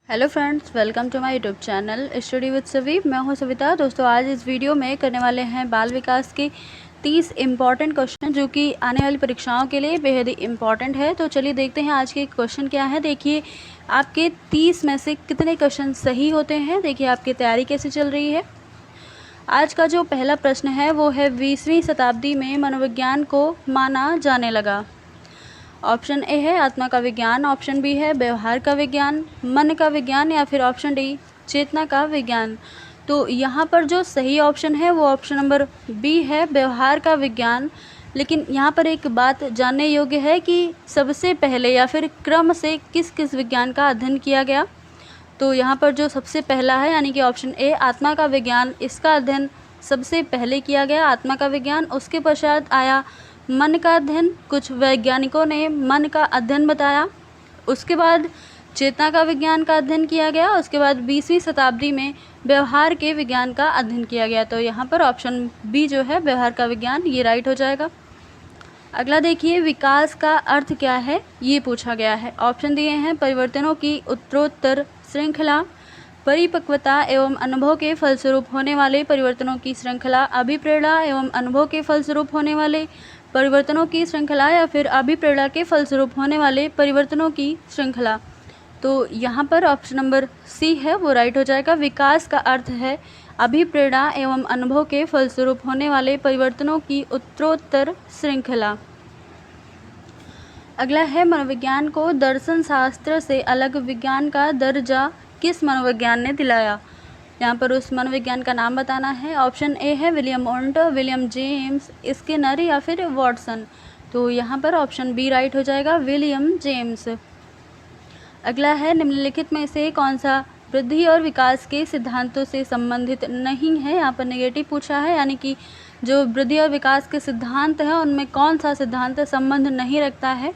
Hello friends, welcome to my YouTube channel study with Savi. मैं हूं सविता। दोस्तों, आज इस वीडियो में करने वाले हैं बाल विकास के 30 इम्पॉर्टेंट क्वेश्चन जो कि आने वाली परीक्षाओं के लिए बेहद ही इम्पॉर्टेंट है। तो चलिए देखते हैं आज के क्वेश्चन क्या है। देखिए आपके 30 में से कितने क्वेश्चन सही होते हैं। देखिए आपकी तैयारी कैसे चल रही है। आज का जो पहला प्रश्न है वो है 20वीं शताब्दी में मनोविज्ञान को माना जाने लगा। ऑप्शन ए है आत्मा का विज्ञान, ऑप्शन बी है व्यवहार का विज्ञान, मन का विज्ञान, या फिर ऑप्शन डी चेतना का विज्ञान। तो यहाँ पर जो सही ऑप्शन है वो ऑप्शन नंबर बी है, व्यवहार का विज्ञान। लेकिन यहाँ पर एक बात जानने योग्य है कि सबसे पहले या फिर क्रम से किस किस विज्ञान का अध्ययन किया गया। तो यहाँ पर जो सबसे पहला है यानी कि ऑप्शन ए आत्मा का विज्ञान, इसका अध्ययन सबसे पहले किया गया, आत्मा का विज्ञान। उसके पश्चात आया मन का अध्ययन, कुछ वैज्ञानिकों ने मन का अध्ययन बताया। उसके बाद चेतना का विज्ञान का अध्ययन किया गया। उसके बाद 20वीं शताब्दी में व्यवहार के विज्ञान का अध्ययन किया गया। तो यहाँ पर ऑप्शन बी जो है व्यवहार का विज्ञान, ये राइट हो जाएगा। अगला देखिए, विकास का अर्थ क्या है ये पूछा गया है। ऑप्शन दिए हैं परिवर्तनों की उत्तरोत्तर श्रृंखला, परिपक्वता एवं अनुभव के फलस्वरूप होने वाले परिवर्तनों की श्रृंखला, अभिप्रेरणा एवं अनुभव के फलस्वरूप होने वाले परिवर्तनों की श्रृंखला, या फिर अभिप्रेरणा के फलस्वरूप होने वाले परिवर्तनों की श्रृंखला। तो यहाँ पर ऑप्शन नंबर सी है वो राइट हो जाएगा। विकास का अर्थ है अभिप्रेरणा एवं अनुभव के फलस्वरूप होने वाले परिवर्तनों की उत्तरोत्तर श्रृंखला। अगला है मनोविज्ञान को दर्शन शास्त्र से अलग विज्ञान का दर्जा किस मनोविज्ञान ने दिलाया। यहाँ पर उस मनोविज्ञान का नाम बताना है। ऑप्शन ए है William Wundt, William James, Skinner, या फिर वॉटसन। तो यहाँ पर ऑप्शन बी राइट हो जाएगा, विलियम जेम्स। अगला है निम्नलिखित में से कौन सा वृद्धि और विकास के सिद्धांतों से संबंधित नहीं है। यहाँ पर नेगेटिव पूछा है, यानी कि जो वृद्धि और विकास के सिद्धांत हैं उनमें कौन सा सिद्धांत संबंध नहीं रखता है।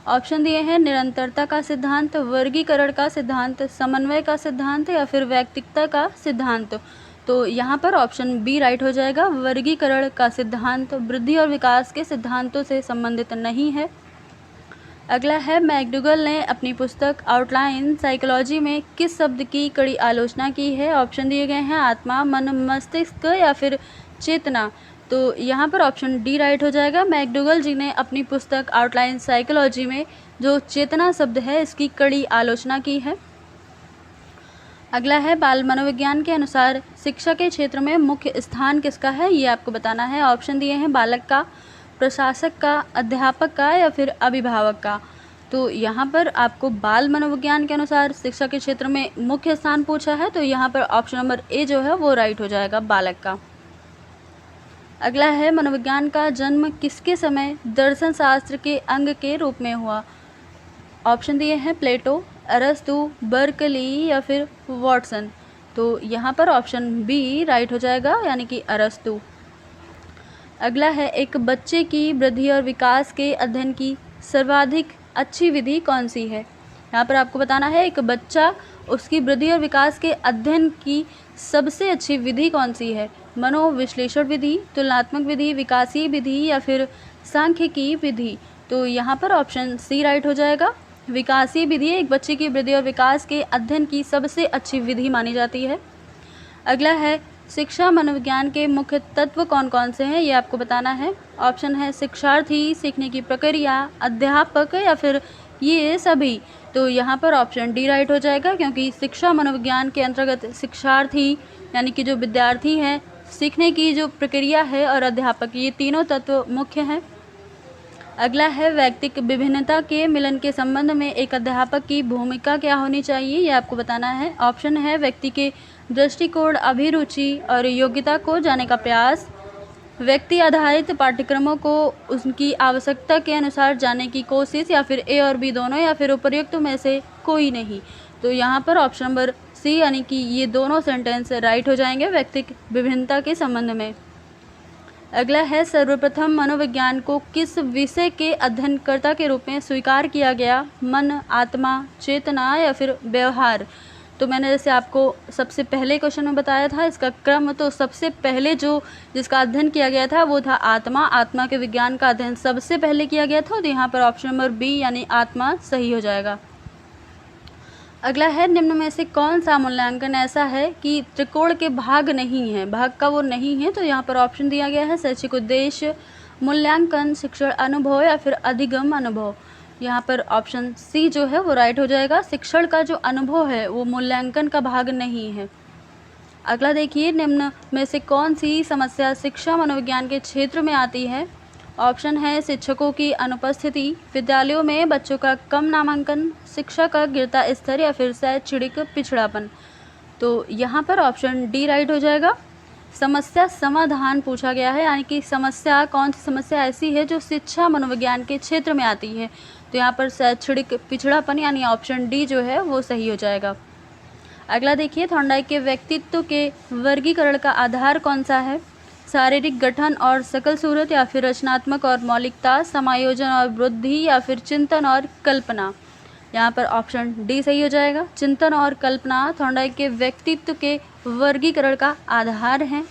ऑप्शन दिए हैं निरंतरता का सिद्धांत, वर्गीकरण का सिद्धांत, समन्वय का सिद्धांत, या फिर वैयक्तिकता का सिद्धांत। तो यहाँ पर ऑप्शन बी राइट हो जाएगा, वर्गीकरण का सिद्धांत वृद्धि और विकास के सिद्धांतों से संबंधित नहीं है। अगला है मैकडूगल ने अपनी पुस्तक आउटलाइन साइकोलॉजी में किस शब्द की कड़ी आलोचना की है। ऑप्शन दिए गए हैं आत्मा, मन, मस्तिष्क, या फिर चेतना। तो यहाँ पर ऑप्शन डी राइट हो जाएगा। मैकडूगल जी ने अपनी पुस्तक आउटलाइन साइकोलॉजी में जो चेतना शब्द है इसकी कड़ी आलोचना की है। अगला है बाल मनोविज्ञान के अनुसार शिक्षा के क्षेत्र में मुख्य स्थान किसका है, ये आपको बताना है। ऑप्शन दिए हैं बालक का, प्रशासक का, अध्यापक का, या फिर अभिभावक का। तो यहाँ पर आपको बाल मनोविज्ञान के अनुसार शिक्षा के क्षेत्र में मुख्य स्थान पूछा है, तो यहाँ पर ऑप्शन नंबर ए जो है वो राइट हो जाएगा, बालक का। अगला है मनोविज्ञान का जन्म किसके समय दर्शन शास्त्र के अंग के रूप में हुआ। ऑप्शन दिए हैं प्लेटो, अरस्तु, बर्कली, या फिर वॉटसन। तो यहाँ पर ऑप्शन बी राइट हो जाएगा, यानी कि अरस्तु। अगला है एक बच्चे की वृद्धि और विकास के अध्ययन की सर्वाधिक अच्छी विधि कौन सी है। यहाँ पर आपको बताना है एक बच्चा, उसकी वृद्धि और विकास के अध्ययन की सबसे अच्छी विधि कौन सी है। मनोविश्लेषण विधि, तुलनात्मक विधि, विकासीय विधि, या फिर सांख्यिकी विधि। तो यहाँ पर ऑप्शन सी राइट हो जाएगा, विकासीय विधि एक बच्चे की वृद्धि और विकास के अध्ययन की सबसे अच्छी विधि मानी जाती है। अगला है शिक्षा मनोविज्ञान के मुख्य तत्व कौन कौन से हैं, ये आपको बताना है। ऑप्शन है शिक्षार्थी, सीखने की प्रक्रिया, अध्यापक, या फिर ये सभी। तो यहाँ पर ऑप्शन डी राइट हो जाएगा, क्योंकि शिक्षा मनोविज्ञान के अंतर्गत शिक्षार्थी यानी कि जो विद्यार्थी हैं, सीखने की जो प्रक्रिया है, और अध्यापक, ये तीनों तत्व मुख्य हैं। अगला है व्यक्तिक विभिन्नता के मिलन के संबंध में एक अध्यापक की भूमिका क्या होनी चाहिए, ये आपको बताना है। ऑप्शन है व्यक्ति के दृष्टिकोण, अभिरुचि और योग्यता को जानने का प्रयास, व्यक्ति आधारित पाठ्यक्रमों को उनकी आवश्यकता के अनुसार जानने की कोशिश, या फिर ए और बी दोनों, या फिर उपर्युक्त में से कोई नहीं। तो यहाँ पर ऑप्शन नंबर सी यानी कि ये दोनों सेंटेंस राइट हो जाएंगे व्यक्तिक विभिन्नता के संबंध में। अगला है सर्वप्रथम मनोविज्ञान को किस विषय के अध्ययनकर्ता के रूप में स्वीकार किया गया। मन, आत्मा, चेतना, या फिर व्यवहार। तो मैंने जैसे आपको सबसे पहले क्वेश्चन में बताया था इसका क्रम, तो सबसे पहले जिसका अध्ययन किया गया था वो था आत्मा। आत्मा के विज्ञान का अध्ययन सबसे पहले किया गया था, तो यहाँ पर ऑप्शन नंबर बी यानी आत्मा सही हो जाएगा। अगला है, निम्न में से कौन सा मूल्यांकन ऐसा है कि त्रिकोण के भाग नहीं है, भाग का वो नहीं है। तो यहाँ पर ऑप्शन दिया गया है शैक्षिक उद्देश्य, मूल्यांकन, शिक्षण अनुभव या फिर अधिगम अनुभव। यहाँ पर ऑप्शन सी जो है वो राइट हो जाएगा। शिक्षण का जो अनुभव है वो मूल्यांकन का भाग नहीं है। अगला देखिए, निम्न में से कौन सी समस्या शिक्षा मनोविज्ञान के क्षेत्र में आती है। ऑप्शन है शिक्षकों की अनुपस्थिति, विद्यालयों में बच्चों का कम नामांकन, शिक्षा का गिरता स्तर या फिर शैक्षणिक पिछड़ापन। तो यहाँ पर ऑप्शन डी राइट हो जाएगा। समस्या समाधान पूछा गया है, यानी कि समस्या, कौन सी समस्या ऐसी है जो शिक्षा मनोविज्ञान के क्षेत्र में आती है। तो यहाँ पर शैक्षणिक पिछड़ापन यानी ऑप्शन डी जो है वो सही हो जाएगा। अगला देखिए, थॉर्नडाइक के व्यक्तित्व के वर्गीकरण का आधार कौन सा है। शारीरिक गठन और शकल सूरत या फिर रचनात्मक और मौलिकता, समायोजन और वृद्धि या फिर चिंतन और कल्पना। यहाँ पर ऑप्शन डी सही हो जाएगा। चिंतन और कल्पना थॉर्नडाइक के व्यक्तित्व के वर्गीकरण का आधार हैं।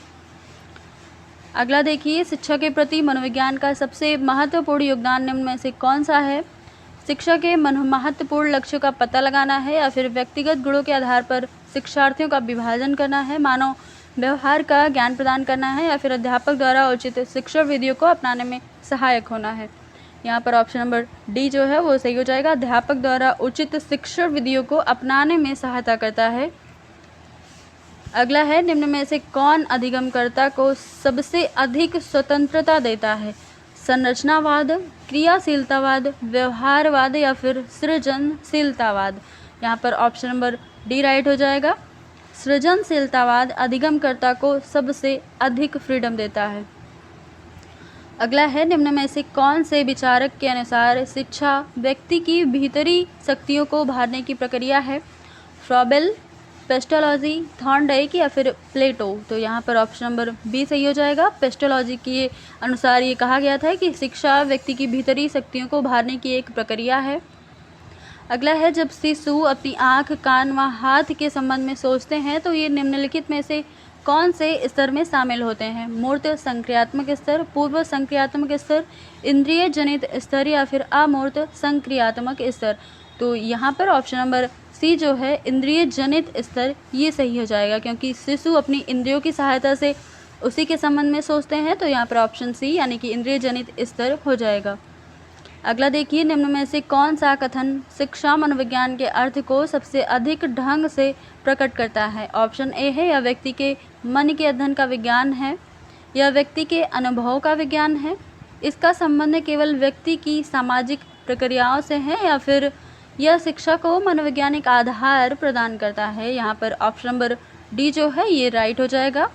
अगला देखिए, शिक्षा के प्रति मनोविज्ञान का सबसे महत्वपूर्ण योगदान निम्न में से कौन सा है। शिक्षा के महत्वपूर्ण लक्ष्यों का पता लगाना है या फिर व्यक्तिगत गुणों के आधार पर शिक्षार्थियों का विभाजन करना है, मानव व्यवहार का ज्ञान प्रदान करना है या फिर अध्यापक द्वारा उचित शिक्षण विधियों को अपनाने में सहायक होना है। यहाँ पर ऑप्शन नंबर डी जो है वो सही हो जाएगा। अध्यापक द्वारा उचित शिक्षण विधियों को अपनाने में सहायता करता है। अगला है, निम्न में से कौन अधिगमकर्ता को सबसे अधिक स्वतंत्रता देता है। संरचनावाद, क्रियाशीलतावाद, व्यवहारवाद या फिर सृजनशीलतावाद। यहाँ पर ऑप्शन नंबर डी राइट हो जाएगा। सृजनशीलतावाद अधिगमकर्ता को सबसे अधिक फ्रीडम देता है। अगला है, निम्न में से कौन से विचारक के अनुसार शिक्षा व्यक्ति की भीतरी शक्तियों को उभारने की प्रक्रिया है। फ्रॉबेल, पेस्टोलॉजी, थॉर्नडाइक या फिर प्लेटो। तो यहाँ पर ऑप्शन नंबर बी सही हो जाएगा। पेस्टोलॉजी के अनुसार ये कहा गया था कि शिक्षा व्यक्ति की भीतरी शक्तियों को उभारने की एक प्रक्रिया है। अगला है, जब शिशु अपनी आँख, कान व हाथ के संबंध में सोचते हैं तो ये निम्नलिखित में से कौन से स्तर में शामिल होते हैं। मूर्त संक्रियात्मक स्तर, पूर्व संक्रियात्मक स्तर, इंद्रिय जनित स्तर या फिर अमूर्त संक्रियात्मक स्तर। तो यहाँ पर ऑप्शन नंबर सी जो है इंद्रिय जनित स्तर ये सही हो जाएगा, क्योंकि शिशु अपनी इंद्रियों की सहायता से उसी के संबंध में सोचते हैं। तो यहाँ पर ऑप्शन सी यानी कि इंद्रिय जनित स्तर हो जाएगा। अगला देखिए, निम्न में से कौन सा कथन शिक्षा मनोविज्ञान के अर्थ को सबसे अधिक ढंग से प्रकट करता है। ऑप्शन ए है, यह व्यक्ति के मन के अध्ययन का विज्ञान है, यह व्यक्ति के अनुभव का विज्ञान है, इसका संबंध केवल व्यक्ति की सामाजिक प्रक्रियाओं से है, या फिर यह शिक्षा को मनोवैज्ञानिक आधार प्रदान करता है। यहाँ पर ऑप्शन नंबर डी जो है ये राइट हो जाएगा।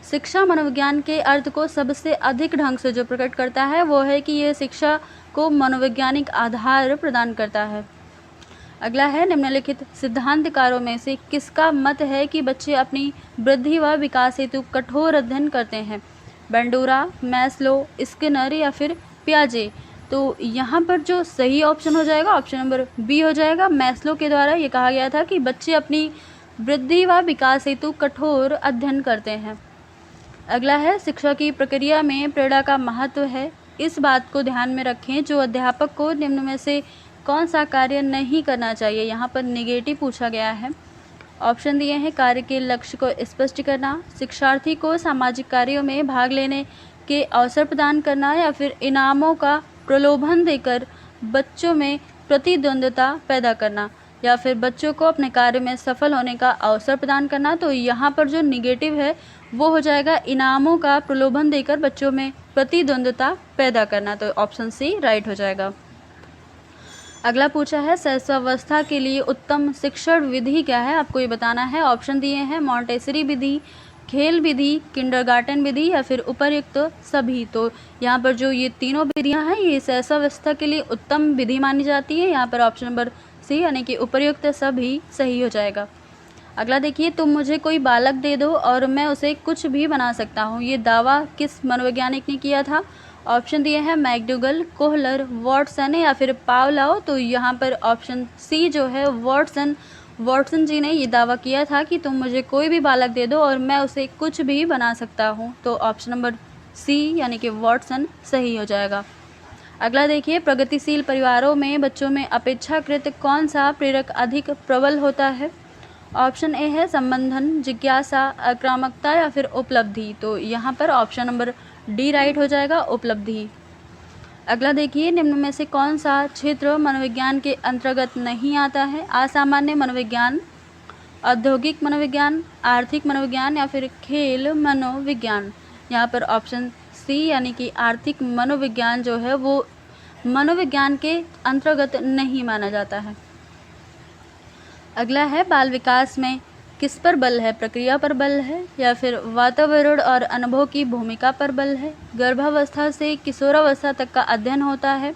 शिक्षा मनोविज्ञान के अर्थ को सबसे अधिक ढंग से जो प्रकट करता है वो है कि यह शिक्षा को मनोवैज्ञानिक आधार प्रदान करता है। अगला है, निम्नलिखित सिद्धांतकारों में से किसका मत है कि बच्चे अपनी वृद्धि व विकास हेतु कठोर अध्ययन करते हैं। बंडूरा, मैस्लो, स्किनर या फिर पियाजे। तो यहाँ पर जो सही ऑप्शन हो जाएगा ऑप्शन नंबर बी हो जाएगा। मैस्लो के द्वारा ये कहा गया था कि बच्चे अपनी वृद्धि व विकास हेतु कठोर अध्ययन करते हैं। अगला है, शिक्षा की प्रक्रिया में प्रेरणा का महत्व है। इस बात को ध्यान में रखें, जो अध्यापक को निम्न में से कौन सा कार्य नहीं करना चाहिए। यहाँ पर नेगेटिव पूछा गया है। ऑप्शन दिए हैं, कार्य के लक्ष्य को स्पष्ट करना, शिक्षार्थी को सामाजिक कार्यों में भाग लेने के अवसर प्रदान करना, या फिर इनामों का प्रलोभन देकर बच्चों में प्रतिद्वंद्विता पैदा करना, या फिर बच्चों को अपने कार्य में सफल होने का अवसर प्रदान करना। तो यहाँ पर जो निगेटिव है वो हो जाएगा इनामों का प्रलोभन देकर बच्चों में प्रतिद्वंद्विता पैदा करना। तो ऑप्शन सी राइट हो जाएगा। अगला पूछा है, शैशवावस्था के लिए उत्तम शिक्षण विधि क्या है, आपको ये बताना है। ऑप्शन दिए हैं, मॉन्टेसरी विधि, खेल विधि, किंडरगार्टन विधि या फिर उपर्युक्त सभी। तो यहाँ पर जो ये तीनों विधियाँ हैं ये शैशवावस्था के लिए उत्तम विधि मानी जाती है। यहाँ पर ऑप्शन नंबर सी यानी कि उपर्युक्त सभी सही हो जाएगा। अगला देखिए, तुम मुझे कोई बालक दे दो और मैं उसे कुछ भी बना सकता हूँ, ये दावा किस मनोवैज्ञानिक ने किया था। ऑप्शन दिए हैं, मैकडूगल, कोहलर, वॉटसन या फिर पावलोव। तो यहाँ पर ऑप्शन सी जो है वॉटसन जी ने ये दावा किया था कि तुम मुझे कोई भी बालक दे दो और मैं उसे कुछ भी बना सकता हूँ। तो ऑप्शन नंबर सी यानी कि वॉटसन सही हो जाएगा। अगला देखिए, प्रगतिशील परिवारों में बच्चों में अपेक्षाकृत कौन सा प्रेरक अधिक प्रबल होता है? ऑप्शन ए है संबंधन, जिज्ञासा, आक्रामकता या फिर उपलब्धि। तो यहाँ पर ऑप्शन नंबर डी राइट हो जाएगा, उपलब्धि। अगला देखिए, निम्न में से कौन सा क्षेत्र मनोविज्ञान के अंतर्गत नहीं आता है? असामान्य मनोविज्ञान, औद्योगिक मनोविज्ञान, आर्थिक मनोविज्ञान या फिर खेल मनोविज्ञान। यहाँ पर ऑप्शन सी यानी कि आर्थिक मनोविज्ञान जो है वो मनोविज्ञान के अंतर्गत नहीं माना जाता है। अगला है, बाल विकास में किस पर बल है? प्रक्रिया पर बल है या फिर वातावरण और अनुभव की भूमिका पर बल है? गर्भावस्था से किशोरावस्था तक का अध्ययन होता है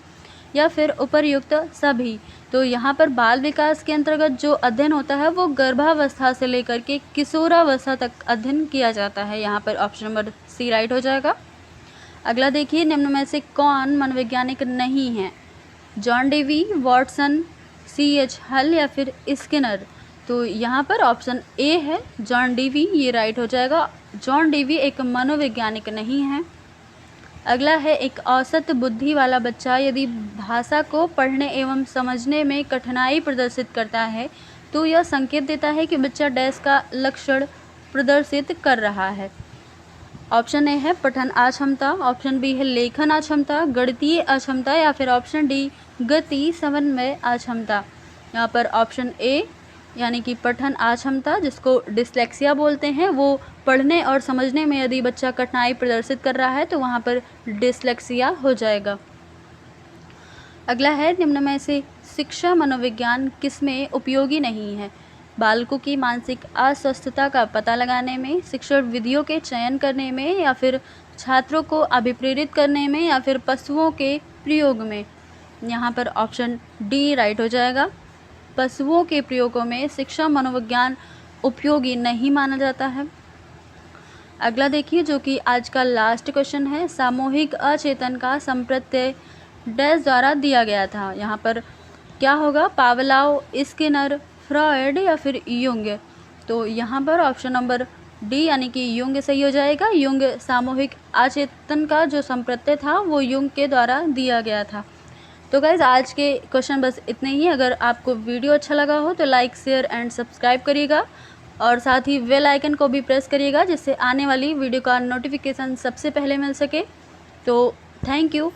या फिर उपर्युक्त सभी? तो यहाँ पर बाल विकास के अंतर्गत जो अध्ययन होता है वो गर्भावस्था से लेकर के किशोरावस्था तक अध्ययन किया जाता है। यहाँ पर ऑप्शन नंबर सी राइट हो जाएगा। अगला देखिए, निम्न में से कौन मनोवैज्ञानिक नहीं है? John Dewey, Watson, C.H. हल या फिर स्किनर? तो यहाँ पर ऑप्शन ए है जॉन डेवी, ये राइट हो जाएगा। जॉन डेवी एक मनोवैज्ञानिक नहीं है। अगला है, एक औसत बुद्धि वाला बच्चा यदि भाषा को पढ़ने एवं समझने में कठिनाई प्रदर्शित करता है तो यह संकेत देता है कि बच्चा डैश का लक्षण प्रदर्शित कर रहा है। ऑप्शन ए है पठन अक्षमता, ऑप्शन बी है लेखन अक्षमता, गणितीय अक्षमता या फिर ऑप्शन डी गति समन्वय अक्षमता। यहाँ पर ऑप्शन ए यानी कि पठन अक्षमता, जिसको डिस्लेक्सिया बोलते हैं, वो पढ़ने और समझने में यदि बच्चा कठिनाई प्रदर्शित कर रहा है तो वहाँ पर डिस्लेक्सिया हो जाएगा। अगला है, निम्न में से शिक्षा मनोविज्ञान किसमें उपयोगी नहीं है? बालकों की मानसिक अस्वस्थता का पता लगाने में, शिक्षण विधियों के चयन करने में या फिर छात्रों को अभिप्रेरित करने में या फिर पशुओं के प्रयोग में। यहाँ पर ऑप्शन डी राइट हो जाएगा। पशुओं के प्रयोगों में शिक्षा मनोविज्ञान उपयोगी नहीं माना जाता है। अगला देखिए, जो कि आज का लास्ट क्वेश्चन है, सामूहिक अचेतन का संप्रत्यय डैश द्वारा दिया गया था। यहाँ पर क्या होगा? पावलाव, स्किनर, फ्रॉयड या फिर युंग? तो यहाँ पर ऑप्शन नंबर डी यानी कि युंग सही हो जाएगा। युंग सामूहिक अचेतन का जो संप्रत्यय था वो युंग के द्वारा दिया गया था। तो गाइज़, आज के क्वेश्चन बस इतने ही। अगर आपको वीडियो अच्छा लगा हो तो लाइक, शेयर एंड सब्सक्राइब करिएगा और साथ ही बेल आइकन को भी प्रेस करिएगा जिससे आने वाली वीडियो का नोटिफिकेशन सबसे पहले मिल सके। तो थैंक यू।